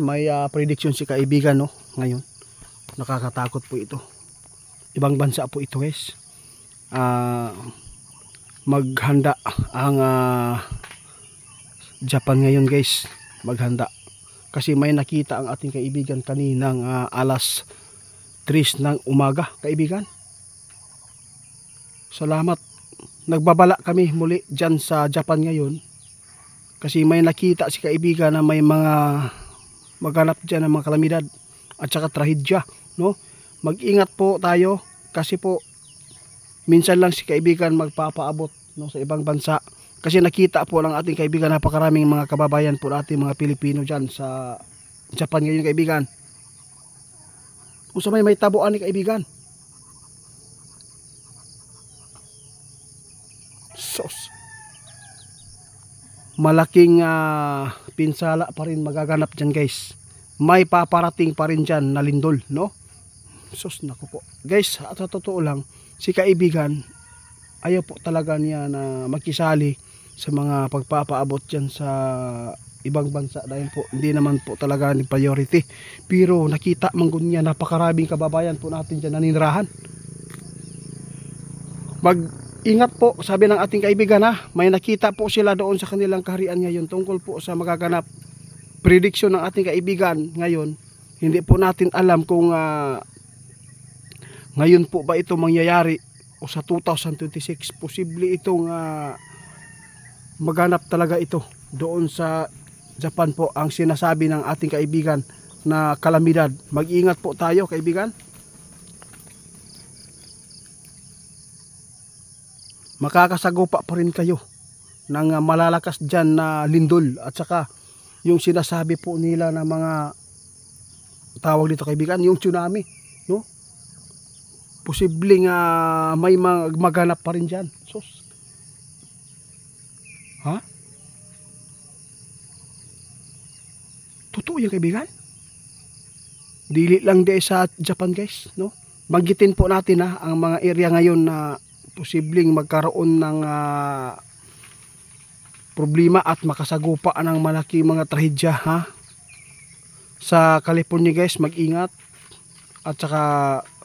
May prediction si kaibigan, no, ngayon. Nakakatakot po ito. Ibang bansa po ito, guys. Maghanda ang Japan ngayon, guys. Maghanda. Kasi may nakita ang ating kaibigan kaninang alas 3 ng umaga, kaibigan. Salamat. Nagbabala kami muli dyan sa Japan ngayon. Kasi may nakita si kaibigan na may mga maghanap dyan ng mga kalamidad at saka trahedya, no? Mag-ingat po tayo kasi po minsan lang si kaibigan magpapaabot, no, sa ibang bansa. Kasi nakita po ng ating kaibigan napakaraming mga kababayan po natin mga Pilipino dyan sa Japan ngayon, kaibigan. Kung sa may tabuan ni kaibigan. Sos. Malaking pinsala pa rin magaganap dyan, guys. May paparating pa rin dyan na lindol, no? Sos, naku po. Guys, at sa totoo lang, si kaibigan, ayaw po talaga niya na makisali sa mga pagpapaabot dyan sa ibang bansa. Dahil po, hindi naman po talaga ni priority. Pero nakita manggun niya, napakaraming kababayan po natin dyan naninirahan. Ingat po, sabi ng ating kaibigan, ha, may nakita po sila doon sa kanilang kaharian ngayon tungkol po sa magaganap. Prediction ng ating kaibigan ngayon, hindi po natin alam kung ngayon po ba ito mangyayari o sa 2026. Posible itong maganap talaga ito doon sa Japan po ang sinasabi ng ating kaibigan na kalamidad. Mag-ingat po tayo, kaibigan. Makakasagupa pa rin kayo ng malalakas dyan na lindol at saka yung sinasabi po nila na mga tawag dito, kaibigan, yung tsunami, no? Posibleng may maganap pa rin dyan. Sos. Ha? Totoo yung kaibigan? Dili lang di sa Japan, guys, no? Banggitin po natin ang mga area ngayon na posibleng magkaroon ng problema at makasagupa ng malaki mga trahedya, ha? Sa California, guys, mag-ingat. At saka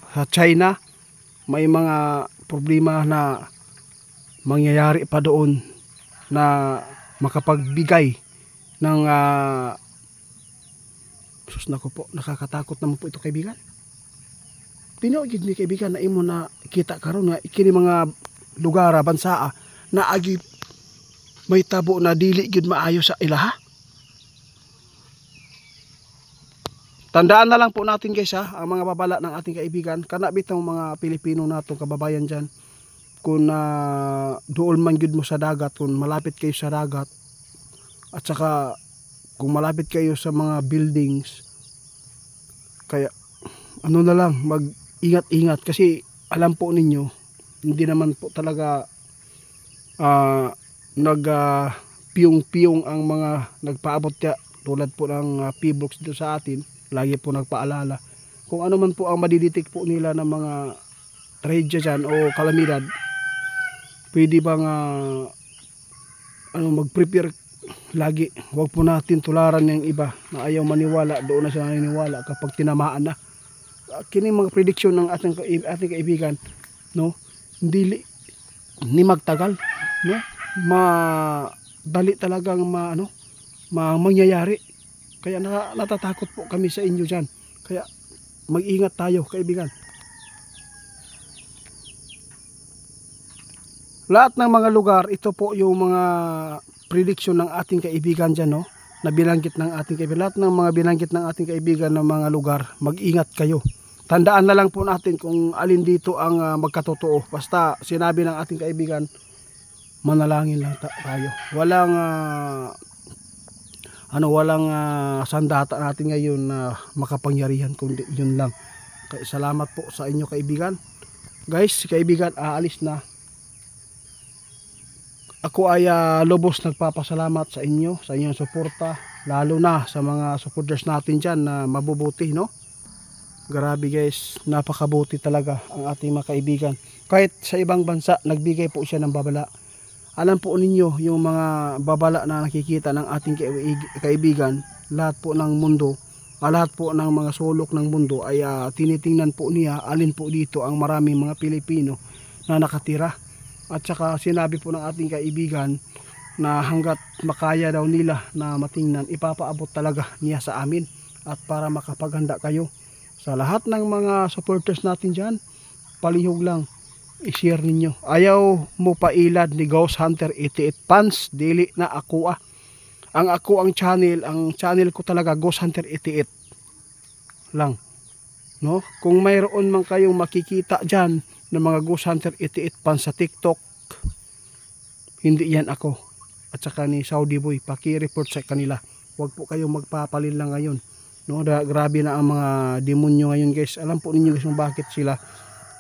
sa China, may mga problema na mangyayari pa doon na makapagbigay ng sus, nako po, nakakatakot naman po ito, kaibigan. Tinawagin ni kaibigan na imo na kita karon nga ikini mga lugar bansa na agi may tabo na dili gyud maayo sa ilaha. Tandaan na lang po natin, guys, ang mga babala ng ating kaibigan kana bitong mga Pilipino natong kababayan diyan. Kung duol man gyud mo sa dagat, kung malapit kayo sa dagat at saka kung malapit kayo sa mga buildings, kaya ano na lang, mag-ingat-ingat kasi alam po ninyo, hindi naman po talaga piyong-piyong ang mga nagpaabot ya, tulad po ng P-Blocks dito sa atin. Lagi po nagpaalala kung ano man po ang madiditik po nila ng mga trahedya dyan o kalamidad. Pwede bang mag-prepare lagi. Huwag po natin tularan yung iba na ayaw maniwala, doon na siya naniniwala kapag tinamaan na. Kini mga prediction ng ating kaibigan, no, hindi ni magtagal, no, madali talagang mangyayari. Kaya natatakot po kami sa inyo dyan. Kaya mag-ingat tayo, kaibigan. Lahat ng mga lugar, ito po yung mga prediction ng ating kaibigan dyan, no, na binanggit ng ating kaibigan. Lahat ng mga binanggit ng ating kaibigan ng mga lugar, mag-ingat kayo. Tandaan na lang po natin kung alin dito ang magkatotoo. Basta sinabi ng ating kaibigan, manalangin lang tayo. Walang sandata natin ngayon na makapangyarihan, kundi yun lang. Kaya salamat po sa inyo, kaibigan. Guys, si kaibigan aalis na. Ako ay lubos nagpapasalamat sa inyo, sa inyong suporta, lalo na sa mga supporters natin dyan na mabubuti, no? Grabe, guys, napakabuti talaga ang ating mga kaibigan. Kahit sa ibang bansa, nagbigay po siya ng babala. Alam po ninyo, yung mga babala na nakikita ng ating kaibigan, lahat po ng mundo, lahat po ng mga sulok ng mundo ay tinitingnan po niya alin po dito ang maraming mga Pilipino na nakatira. At saka sinabi po ng ating kaibigan na hanggat makaya daw nila na matingnan, ipapaabot talaga niya sa amin at para makapaghanda kayo. Sa lahat ng mga supporters natin dyan, palihog lang, i-share ninyo. Ayaw mo pailad ni Ghost Hunter 88 Fans, dili na ako ang channel ko talaga Ghost Hunter 88 lang, no? Kung mayroon man kayong makikita dyan ng mga Ghost Hunter 88 Fans sa TikTok, hindi yan ako at saka ni Saudi Boy. Paki-report sa kanila, huwag po kayong magpapalil lang ngayon, no? Grabe na ang mga demonyo ngayon, guys. Alam po ninyo guys kung bakit sila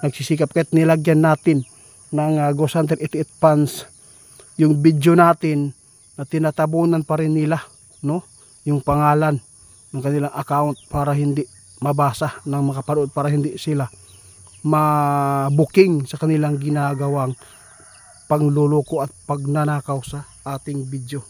nagsisikap, kahit nilagyan natin ng Ghost Hunter 88 Fans yung video natin, na tinatabunan pa rin nila, no, yung pangalan ng kanilang account para hindi mabasa ng makapanood, para hindi sila ma-booking sa kanilang ginagawang pangluloko at pagnanakaw sa ating video.